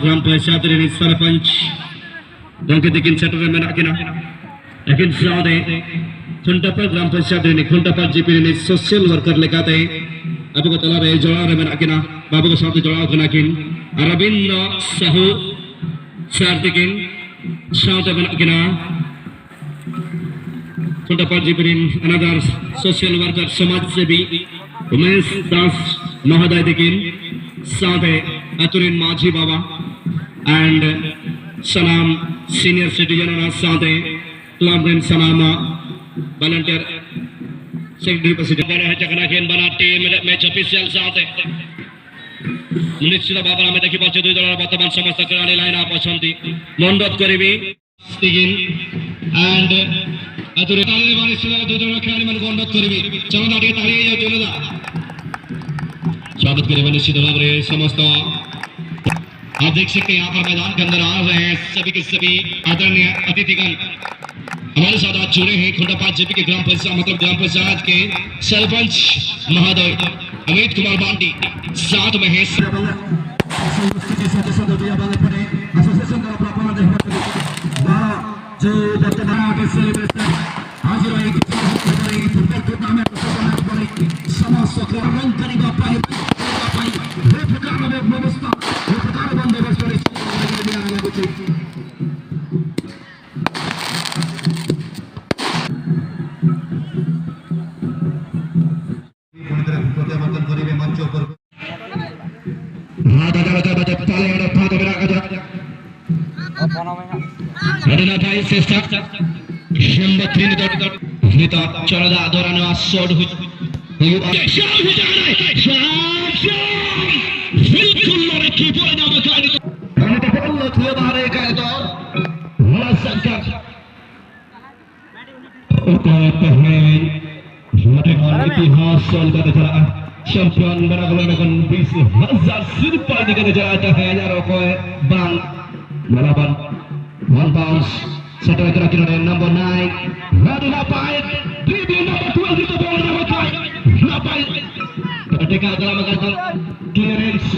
ग्राम पंचायत रे सरपंच दोंके दिकिन सेटर में आकिना लेकिन सादे खुंटापा ग्राम पंचायत रे खुंटापा जीपी रे सोशल वर्कर लेकाते अब को तला रे जोड़ा रे में आकिना बाबू को साथ जोड़ा कना किन अरविंद साहू चार दिकिन साथ में आकिना खुंटापा जीपी रे अनदर सोशल वर्कर समाज सेवी उमेश दास महोदय दिकिन साथे अतुरिन माझी बाबा एंड सलाम सीनियर सिटीजन साथे क्लब दिन सलाम वॉलंटियर सेक्रेटरी प्रेसिडेंट बना है चकना खेन बना टीम मैच ऑफिशियल साथे निश्चित भाव में देखि पाछे दुई दलर वर्तमान समस्त खेलाड़ी लाइन अप अछंती मनोरथ करिबी स्टिगिन एंड अतुरिन ताली बारी से दुई दलर खेलाड़ी मन मनोरथ करिबी चलो ना टिके ताली यो जोरदा स्वागत करें निश्चित भाव में समस्त आप देख सकते हैं यहाँ पर मैदान के अंदर आ रहे हैं सभी के सभी आदरणीय अतिथिगण हमारे साथ आज जुड़े हैं खुंटापा जेपी के ग्राम पंचायत मतलब ग्राम पंचायत के सरपंच महोदय अमित कुमार बांडी साथ में है चौदह दौरान शॉट इतिहास चैंपियन बना 20,000 रुपये दिखाने जाता है हजारों को बांग बराबर 1 pounds सेटल करा किनारे number 9 Radina Paid dribbling number 12 to the ball number 5 Napai ketika dalam menggantung clearance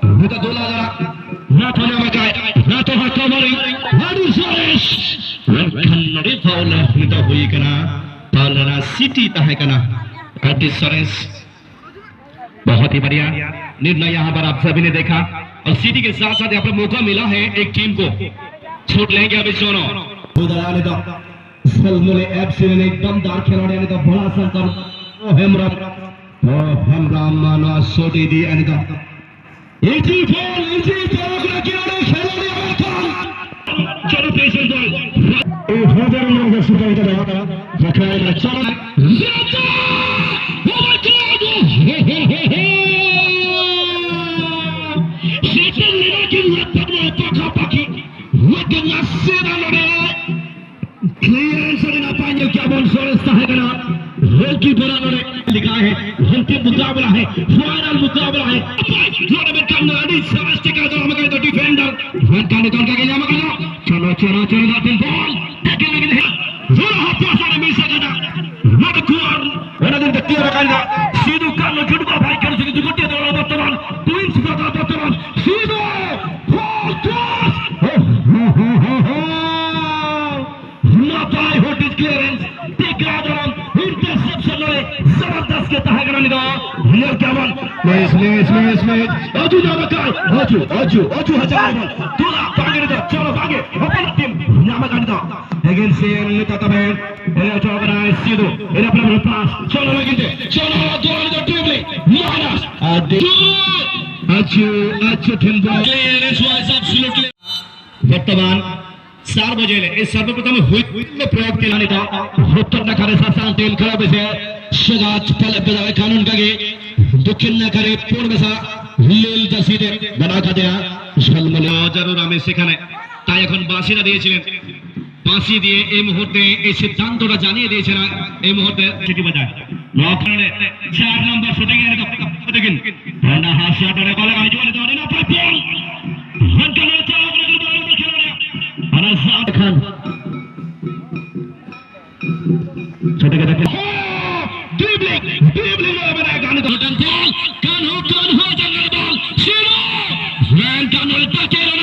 kita bola darah Nato Namakai Nato Hakawari Hadu Suarez kanadi foul kita hui kana foul na City tahe kana Hadu Suarez बहुत ही बढ़िया निर्णय यहाँ पर आप सभी ने देखा और सिटी के साथ साथ यहाँ पर मौका मिला है एक टीम को छूट लेंगे अभी सोनो मुले एफसी ने दमदार खिलाड़ी ने तो बड़ा संकर हेमराम माना सोटी दी ने तो इजी बॉल अगला खिलाड़ी चलो पेशेंट दो ए हजार लोग सुपर का रखा है चलो ओ माय गॉड सीजन लेकिन पाकी लेकिन नासेरा लड़े क्लियरेंस ना पाएंगे क्या बोल सोचता है ना गोलकीपर ने लिखा है अंतिम मुकाबला है फाइनल मुकाबला है टूर्नामेंट का नाडी समस्त का दो मगे तो डिफेंडर वन का निकल के गया मगे चलो दिन बॉल टैकल लगे है जोर हाथ पास ने मिस करना मत कुआर वन दिन तक रखा सीधू कान जुड़वा भाई कर से जुगटे दो वर्तमान ट्विंस का वर्तमान सीधू बॉल क्रॉस क्लियरेंस टेकरा दौरान इंटरसेप्शन ले जबरदस्त के तहे करने दो हियर क्या बॉल मैच अजू नामकाय अजू हजार दूला भागे दो चलो भागे अपन टीम नामकाय दो अगेन से लेता तबे ये चौबरा सीधो ये अपना पास चलो लगी दे चलो दो ड्रिबलिंग माइनस अजू team ball clearance wise absolutely वर्तमान 4 बजे सर्वप्रथम प्रयोग केला उत्तर नकारे तेल खराब से सगाच पल कानून का दक्षिण नकारे पूर्व लील दसीदे बना का दिया जरूर हमें सेखाने তাই এখন বাঁশিরা দিয়েছিলেন বাঁশি দিয়ে এই মুহূর্তে এই সিদ্ধান্তটা জানিয়ে দিয়েছেন এই মুহূর্তে সিটি বাজায় লক্ষণে 4 নম্বর শুটিং এর দেখেন ভান্ডা হাত শটে কলে গাইজ বলে দাও না বল হনকালে চাও अनसाद खान छोटे के देखे ड्रिबलिंग वाला बना गाने तो बॉल कान हो जंगल बॉल सीनो रैन कान हो टकेरा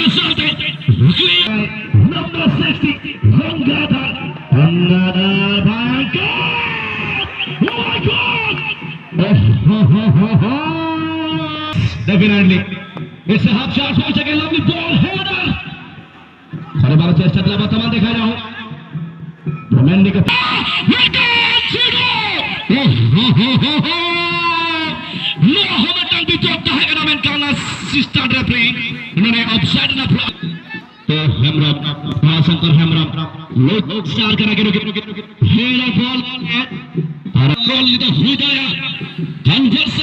Definitely. It's a half shot. Watch again. Lovely ball. Header. खड़े बार चेष्टा दिला वर्तमान देखा जाओ. रोमेंडी का. No Hamilton dicotta hai namen karena assistant referee. इन्होंने offside ना फ्लॉग. तो हेमरम, महाशंकर हेमरम. लोग स्टार करा के हेडर बॉल है. और बॉल इधर हुई जाएगा. कन्वर्स